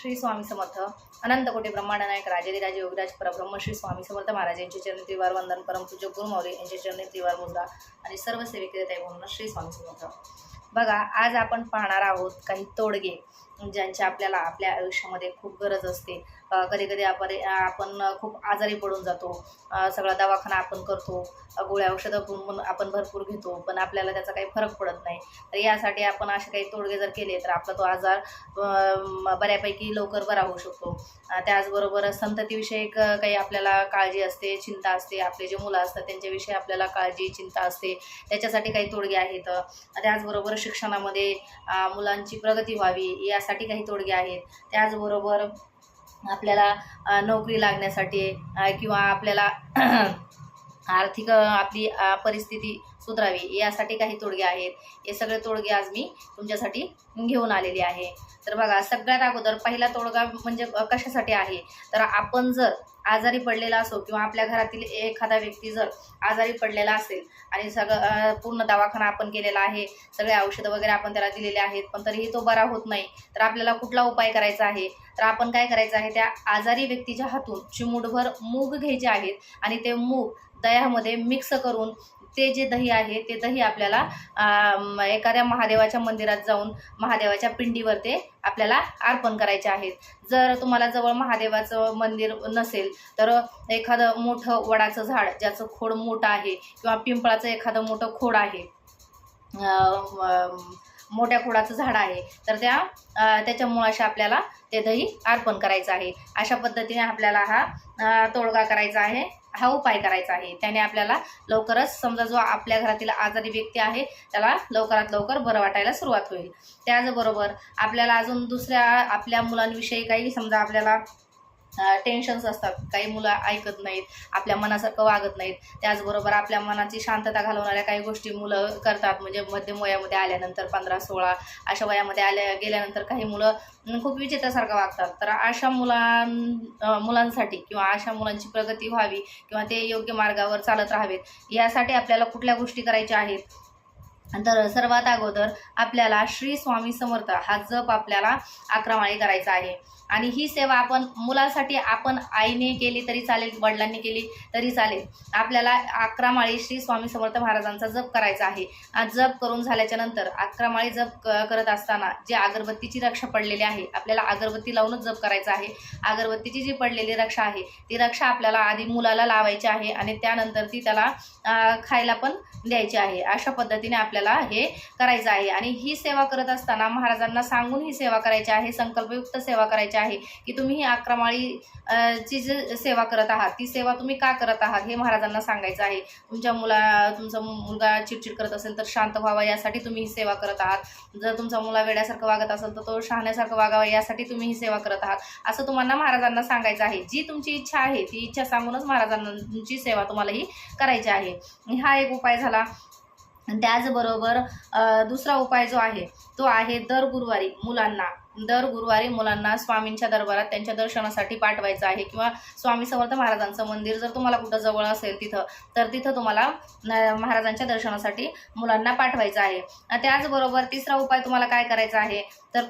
श्री स्वामी समर्थ अनंत कोटी ब्रह्मांड नायक राजाधिराज योगीराज परब्रह्म श्री स्वामी समर्थ महाराज यांचे चरणी त्रिवार वंदन, परमपूज्य गुरुमौली यांचे चरणी त्रिवार मुद्रा आणि सर्व सेविकेत म्हणून श्री स्वामी समर्थ. बघा, आज आपण पाहणार आहोत काही तोडगे ज्यांची आपल्याला आपल्या आयुष्यामध्ये खूप गरज असते. कधी कधी आपण खूप आजारी पडून जातो, सगळा दवाखाना आपण करतो, गोळ्या औषधं आपण भरपूर घेतो, पण आपल्याला त्याचा काही फरक पडत नाही. तर यासाठी आपण असे काही तोडगे जर केले तर आपला तो आजार बऱ्यापैकी लवकर बरा होऊ शकतो. त्याचबरोबर संततीविषयी काही आपल्याला काळजी असते, चिंता असते. आपले जे मुलं असतात त्यांच्याविषयी आपल्याला काळजी चिंता असते, त्याच्यासाठी काही तोडगे आहेत. त्याचबरोबर शिक्षणामध्ये मुलांची प्रगती व्हावी यासाठी काही तोडगे आहेत. त्याचबरोबर आपल्याला नोकरी लागण्यासाठी किंवा आपल्याला आर्थिक आपली परिस्थिती सुधारावी यासाठी काही तोडगे आहेत. हे सगळे तोडगे आज मी तुमच्यासाठी घेऊन आलेले आहे. तर बघा, सगळ्यात अगोदर पहिला तोडगा म्हणजे कशासाठी आहे, तर आपण जर आजारी पडलेला असो किंवा आपल्या घरातील एखादा व्यक्ती जर आजारी पडलेला असेल आणि सगळं पूर्ण दवाखाना आपण केलेला आहे, सगळे औषधं वगैरे आपण त्याला दिलेले आहेत, पण तरीही तो बरा होत नाही, तर आपल्याला कुठला उपाय करायचा आहे, तर आपण काय करायचं आहे, त्या आजारी व्यक्तीच्या हातून चिमूटभर मूग घ्यायचे आहेत आणि ते मूग दह्यामध्ये मिक्स करून ते जे दही आहे ते दही आपल्याला एखाद्या महादेवाच्या मंदिरात जाऊन महादेवाच्या पिंडीवर ते आपल्याला अर्पण करायचे आहेत. जर तुम्हाला जवळ महादेवाचं मंदिर नसेल तर एखादं मोठं वडाचं झाड ज्याचं खोड मोठं आहे किंवा पिंपळाचं एखादं मोठं खोड आहे, मोठ्या खोडाचं झाड आहे, तर त्याच्या मुळाशी आपल्याला ते दही अर्पण करायचं आहे. अशा पद्धतीने आपल्याला हा तोडगा करायचा आहे, हा उपाय करायचा आहे. त्याने आपल्याला लवकरच, समजा जो आपल्या घरातील आजारी व्यक्ती आहे त्याला लवकरात लवकर बरं वाटायला सुरुवात होईल. त्याचबरोबर आपल्याला अजून दुसऱ्या आपल्या मुलांविषयी काही, समजा आपल्याला टेन्शन्स असतात, काही मुलं ऐकत नाहीत, आपल्या मनासारखं वागत नाहीत. त्याचबरोबर आपल्या मनाची शांतता घालवणाऱ्या काही गोष्टी मुलं करतात. म्हणजे मध्यम वयामध्ये आल्यानंतर 15-16 अशा वयामध्ये गेल्यानंतर काही मुलं खूप विचित्रासारखं वागतात. तर अशा मुलांसाठी किंवा अशा मुलांची प्रगती व्हावी किंवा ते योग्य मार्गावर चालत राहावेत यासाठी आपल्याला कुठल्या गोष्टी करायच्या आहेत, तर सर्वात अगोदर आपल्याला श्री स्वामी समर्थ हा जप आपल्याला 11 माळी करायचा आहे. आणि ही सेवा आपण मुलासाठी आपण आईने केली तरी चालेल, वडिलांनी केली तरी चालेल. आपल्याला 11 माळी श्री स्वामी समर्थ महाराजांचा जप करायचा आहे. जप करून झाल्याच्या नंतर 11 माळी जप करत असताना जे अगरबत्तीची रक्षा पडलेली आहे, आपल्याला अगरबत्ती लावूनच जप करायचा आहे. अगरबत्तीची जी पडलेली रक्षा आहे ती रक्षा आपल्याला आधी मुलाला लावायची आहे आणि त्यानंतर ती त्याला खायला पण द्यायची आहे. अशा पद्धतीने आपल्याला हे करायचं आहे. आणि ही सेवा करत असताना महाराजांना सांगून ही सेवा करायची आहे, संकल्पयुक्त सेवा करायची आहे की तुम्ही ही 11 माळी ची जी सेवा करत आहात ती सेवा तुम्ही का करत आहात हे महाराजांना सांगायचं आहे. तुमचा मुलगा चिडचिड करत असेल तर शांत व्हावा यासाठी तुम्ही ही सेवा करत आहात. जर तुमचा मुलगा वेड्यासारखं वागत असेल तर तो शहाण्यासारखं वागावा यासाठी तुम्ही ही सेवा करत आहात, असं तुम्हाला महाराजांना सांगायचं आहे. जी तुमची इच्छा आहे ती इच्छा सांगूनच महाराजांची सेवा तुम्हाला ही करायची आहे. हा एक उपाय झाला. त्याचबरोबर दुसरा उपाय जो आहे तो आहे दर गुरुवारी मुलांना स्वामींच्या दरबारात त्यांच्या दर्शनासाठी पाठवायचं आहे. किंवा स्वामी समर्थ महाराजांचं मंदिर जर तुम्हाला कुठं जवळ असेल तिथं तुम्हाला महाराजांच्या दर्शनासाठी मुलांना पाठवायचं आहे. त्याचबरोबर तिसरा उपाय तुम्हाला काय करायचा आहे, तर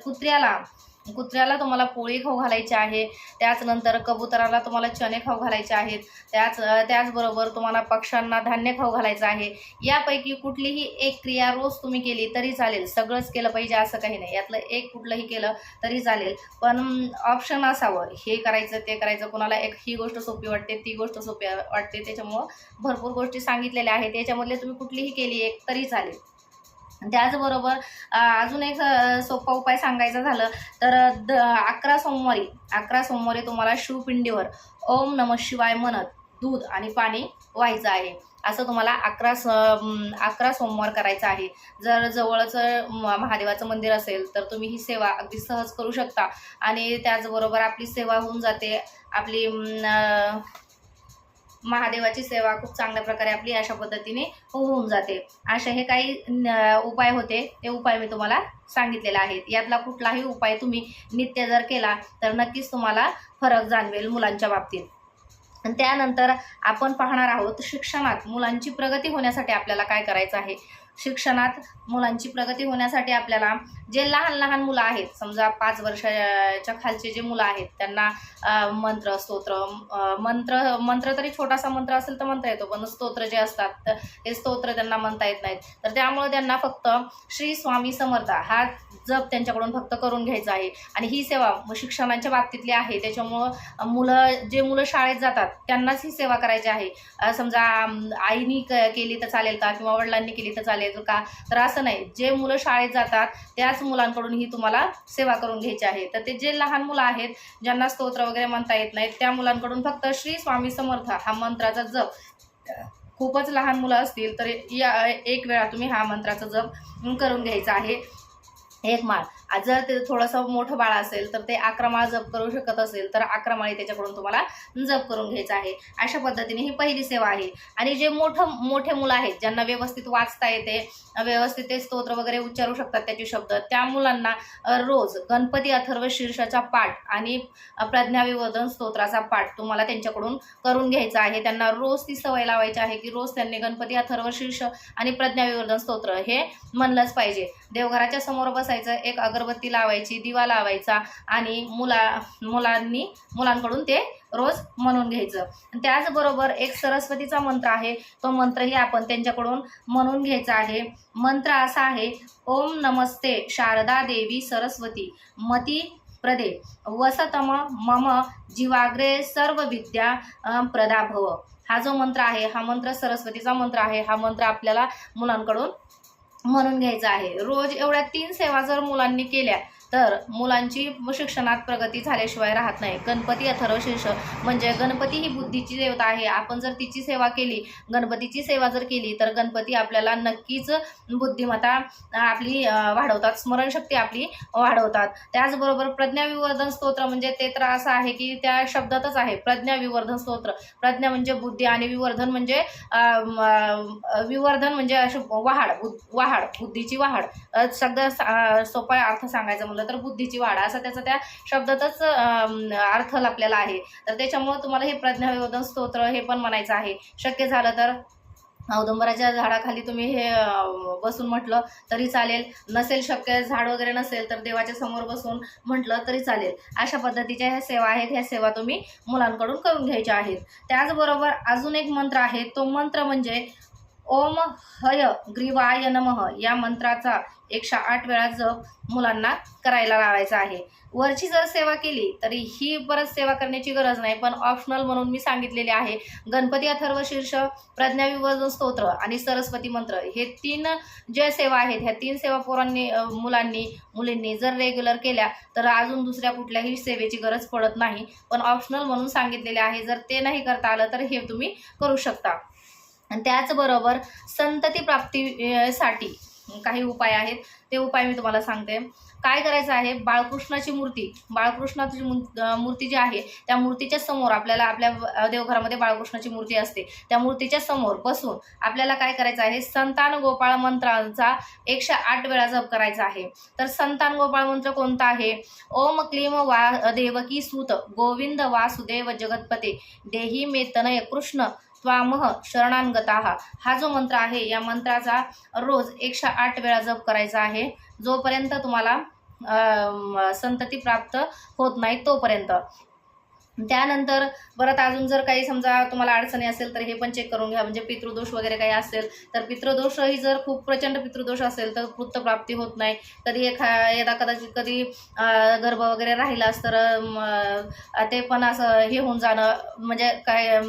कुत्र्याला तुम्हाला पोळी खाऊ घालायची आहे. त्याचनंतर कबुतराला तुम्हाला चणे खाऊ घालायचे आहेत. त्याचबरोबर तुम्हाला पक्ष्यांना धान्य खाऊ घालायचं आहे. यापैकी कुठलीही एक क्रिया रोज तुम्ही केली तरी चालेल. सगळंच केलं पाहिजे असं काही नाही, यातलं एक कुठलंही केलं तरी चालेल, पण ऑप्शन असावं. हे करायचं ते करायचं, कोणाला ही गोष्ट सोपी वाटते, ती गोष्ट सोपी वाटते, त्याच्यामुळं भरपूर गोष्टी सांगितलेल्या आहेत. याच्यामधले तुम्ही कुठलीही केली एक तरी चालेल. त्याचबरोबर अजून एक सोपा उपाय सांगायचा झालं तर 11 सोमवारी तुम्हाला शिवपिंडीवर ओम नमः शिवाय म्हणत दूध आणि पाणी व्हायचं आहे. असं तुम्हाला 11 सोमवार करायचं आहे. जर जवळच महादेवाचं मंदिर असेल तर तुम्ही ही सेवा अगदी सहज करू शकता आणि त्याचबरोबर आपली सेवा होऊन जाते. आपली महादेवाची सेवा खूप चांगल्या प्रकारे आपली अशा पद्धतीने होऊन जाते. असे हे काही उपाय होते, ते उपाय मी तुम्हाला सांगितलेले आहेत. यातला कुठलाही उपाय तुम्ही नित्य जर केला तर नक्कीच तुम्हाला फरक जाणवेल मुलांच्या बाबतीत. आणि त्यानंतर आपण पाहणार आहोत शिक्षणात मुलांची प्रगती होण्यासाठी आपल्याला काय करायचं आहे. शिक्षणात मुलांची प्रगती होण्यासाठी आपल्याला जे लहान लहान मुलं आहेत, समजा 5 वर्षाच्या खालचे जे मुलं आहेत त्यांना मंत्र स्तोत्र मंत्र तरी छोटासा मंत्र असेल तर म्हणता येतो, पण स्तोत्र जे असतात तर ते स्तोत्र त्यांना म्हणता येत नाहीत. तर त्यामुळे त्यांना फक्त श्री स्वामी समर्थ हा जप त्यांच्याकडून फक्त करून घ्यायचा आहे. आणि ही सेवा शिक्षणाच्या बाबतीतली आहे, त्याच्यामुळं जे मुलं शाळेत जातात त्यांनाच ही सेवा करायची आहे. समजा आईनी केली तर चालेल का किंवा वडिलांनी केली तर चालेल का, तर असं नाही. जे मुलं शाळेत जातात त्याच मुलांकडून ही तुम्हाला सेवा करून घ्यायची आहे. तर ते जे लहान मुलं आहेत ज्यांना स्तोत्र वगैरे म्हणता येत नाहीत त्या मुलांकडून फक्त श्री स्वामी समर्थ हा मंत्राचा जप, खूपच लहान मुलं असतील तर एक वेळा तुम्ही हा मंत्राचा जप करून घ्यायचा आहे. 1 माळ. जर ते थोडंसं मोठं बाळ असेल तर ते 11 माळ जप करू शकत असेल तर 11 माळी त्याच्याकडून तुम्हाला जप करून घ्यायचा आहे. अशा पद्धतीने ही पहिली सेवा आहे. आणि जे मोठे मुलं आहेत ज्यांना व्यवस्थित वाचता येते, व्यवस्थित ते स्तोत्र वगैरे उच्चारू शकतात त्याचे शब्द, त्या मुलांना रोज गणपती अथर्व शीर्षाचा पाठ आणि प्रज्ञाविवर्धन स्तोत्राचा पाठ तुम्हाला त्यांच्याकडून करून घ्यायचा आहे. त्यांना रोज ती सवय लावायची आहे की रोज त्यांनी गणपती अथर्व शीर्ष आणि प्रज्ञाविवर्धन स्तोत्र हे म्हणलंच पाहिजे. देवघराच्या समोर बसायचं, एक अगरबत्ती लावायची, दिवा लावायचा आणि मुलांकडून ते रोज म्हणून घ्यायचं. त्याचबरोबर एक सरस्वतीचा मंत्र आहे, तो मंत्रही आपण त्यांच्याकडून म्हणून घ्यायचा आहे. मंत्र असा आहे, ओम नमस्ते शारदा देवी सरस्वती मती प्रदे वसतम मम जीवाग्रे सर्व विद्या प्रदाभव. हा जो मंत्र आहे हा मंत्र सरस्वतीचा मंत्र आहे. हा मंत्र आपल्याला मुलांकडून म्हणून घ्यायचा आहे. रोज एवढ्या 3 सेवा जर मुलांनी केल्या तर मुलांची शिक्षणात प्रगती झाल्याशिवाय राहत नाही. गणपती अथर्व शीर्ष म्हणजे गणपती ही बुद्धीची देवता आहे. आपण जर तिची सेवा केली, गणपतीची सेवा जर केली तर गणपती आपल्याला नक्कीच बुद्धिमत्ता आपली वाढवतात, स्मरणशक्ती आपली वाढवतात. त्याचबरोबर प्रज्ञाविवर्धन स्तोत्र म्हणजे ते तर असं आहे की त्या शब्दातच आहे प्रज्ञाविवर्धन स्तोत्र. प्रज्ञा म्हणजे बुद्धी आणि विवर्धन म्हणजे अशी वाढ बुद्धीची वाढ. सगळं सोपा अर्थ सांगायचा म्हणलं तर बुद्धीची वाढ असा त्याचा त्या शब्दातच अर्थ लपलेला आहे. तर त्याच्यामुळे तुम्हाला हे प्रज्ञाविवर्धन स्तोत्र हे पण म्हणायचं आहे. शक्य झालं तर औदुंबराच्या झाडाखाली तुम्ही हे बसून म्हटलं तरी चालेल, नसेल शक्य झाड वगैरे नसेल तर देवाच्या समोर बसून म्हटलं तरी चालेल. अशा पद्धतीच्या ह्या सेवा आहेत, ह्या सेवा तुम्ही मुलांकडून करून घ्यायच्या आहेत. त्याचबरोबर अजून एक मंत्र आहे, तो मंत्र म्हणजे ओम हय ग्रीवाय नमः. या मंत्राचा 108 वेळा जप मुलांना करायला लावायचा आहे. वरची जर सेवा केली तरी ही परत सेवा करण्याची गरज नाही, पण ऑप्शनल म्हणून मी सांगितलेले आहे. गणपती अथर्व शीर्ष, प्रज्ञाविवर्धन स्तोत्र आणि सरस्वती मंत्र हे 3 जे सेवा आहेत, ह्या 3 सेवा मुलींनी जर रेग्युलर केल्या तर अजून दुसऱ्या कुठल्याही सेवेची गरज पडत नाही. पण ऑप्शनल म्हणून सांगितलेले आहे. जर ते नाही करता आलं तर हे तुम्ही करू शकता. आणि त्याचबरोबर संतती प्राप्तीसाठी काही उपाय आहेत, ते उपाय मी तुम्हाला सांगते. काय करायचं आहे, बाळकृष्णाची मूर्ती जी आहे त्या मूर्तीच्या समोर आपल्या देवघरामध्ये बाळकृष्णाची मूर्ती असते, त्या मूर्तीच्या समोर बसून आपल्याला काय करायचं आहे, संतान गोपाळ मंत्रांचा 108 वेळा जप करायचा आहे. तर संतान गोपाळ मंत्र कोणता आहे, ओम क्लीम देवकी सूत गोविंद वासुदेव जगतपते देही मे तनय कृष्ण त्वामह शरणांगताः. हा जो मंत्र आहे या मंत्राचा रोज 108 वेळा जप करायचा आहे, जोपर्यंत तुम्हाला संतती प्राप्त होत नाही तोपर्यंत. त्यानंतर परत अजून जर काही समजा तुम्हाला अडचणी असेल तर हे पण चेक करून घ्या. म्हणजे पितृदोष वगैरे काही असेल तर पितृदोषही जर खूप प्रचंड पितृदोष असेल तर पुत्रप्राप्ती होत नाही. कधी कधी गर्भ वगैरे राहिलास तर ते पण असं हे होऊन जाणं, म्हणजे काय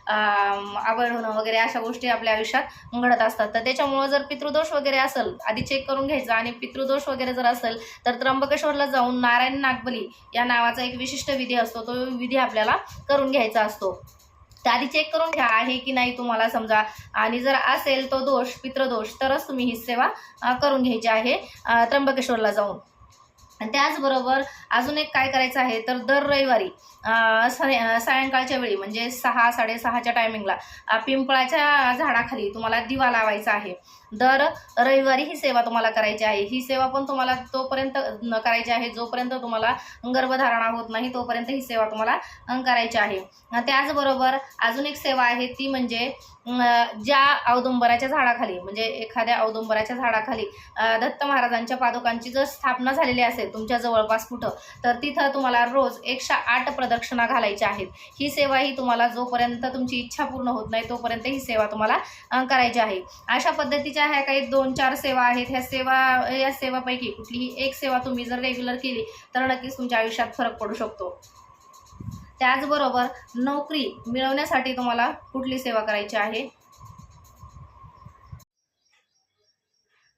आवड होणं वगैरे अशा गोष्टी आपल्या आयुष्यात घडत असतात. तर त्याच्यामुळं जर पितृदोष वगैरे असेल आधी चेक करून घ्यायचं. आणि पितृदोष वगैरे जर असेल तर त्र्यंबकेश्वरला जाऊन नारायण नागबली या नावाचा एक विशिष्ट विधी असतो, तो विधी आपल्याला करून घ्यायचा असतो. तर आधी चेक करून घ्या आहे की नाही तुम्हाला समजा, आणि जर असेल तो दोष पितृदोष तरच तुम्ही ही सेवा करून घ्यायची आहे त्र्यंबकेश्वरला जाऊन. आणि त्याचबरोबर अजून एक काय करायचं आहे, तर दर रविवारी सायंकाळच्या वेळी म्हणजे 6-6:30च्या टायमिंगला पिंपळाच्या झाडाखाली तुम्हाला दिवा लावायचा आहे. दर रविवारी ही सेवा तुम्हाला करायची आहे. ही सेवा पण तुम्हाला तोपर्यंत करायची आहे जोपर्यंत तुम्हाला गर्भधारणा होत नाही, तोपर्यंत ही सेवा तुम्हाला करायची आहे. त्याचबरोबर अजून एक सेवा आहे ती म्हणजे ज्या औदुंबराच्या झाडाखाली म्हणजे एखाद्या औदुंबराच्या झाडाखाली दत्त महाराजांच्या पादुकांची जर स्थापना झालेली असेल तुमच्या जवळपास कुठं, तर तिथं तुम्हाला रोज 108 प्रदक्षिणा घालायच्या आहेत. ही सेवा ही तुम्हाला जोपर्यंत तुमची इच्छा पूर्ण होत नाही तोपर्यंत ही सेवा तुम्हाला करायची आहे. अशा पद्धतीच्या ह्या काही 2-4 सेवा आहेत. या सेवापैकी कुठलीही एक सेवा तुम्ही जर रेग्युलर केली तर नक्कीच तुमच्या आयुष्यात फरक पडू शकतो. त्याचबरोबर नोकरी मिळवण्यासाठी तुम्हाला कुठली सेवा करायची आहे,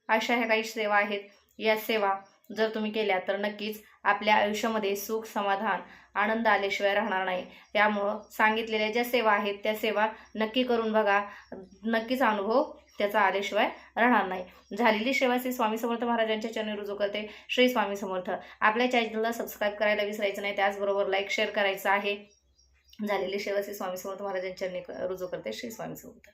अशा ह्या काही सेवा आहेत. या सेवा जर तुम्ही केल्या तर नक्कीच आपल्या आयुष्यामध्ये सुख, समाधान, आनंद आल्याशिवाय राहणार नाही. त्यामुळं सांगितलेल्या ज्या सेवा आहेत त्या सेवा नक्की करून बघा. नक्कीच अनुभव त्याचा आल्याशिवाय राहणार नाही. झालेली सेवा श्री स्वामी समर्थ महाराजांच्या चरणी रुजू करते. श्री स्वामी समर्थ. आपल्या चॅनलला सबस्क्राईब करायला विसरायचं नाही. त्याचबरोबर लाईक शेअर करायचं आहे. झालेली सेवा श्री स्वामी समर्थ महाराजांच्या चरणी रुजू करते. श्री स्वामी समर्थ.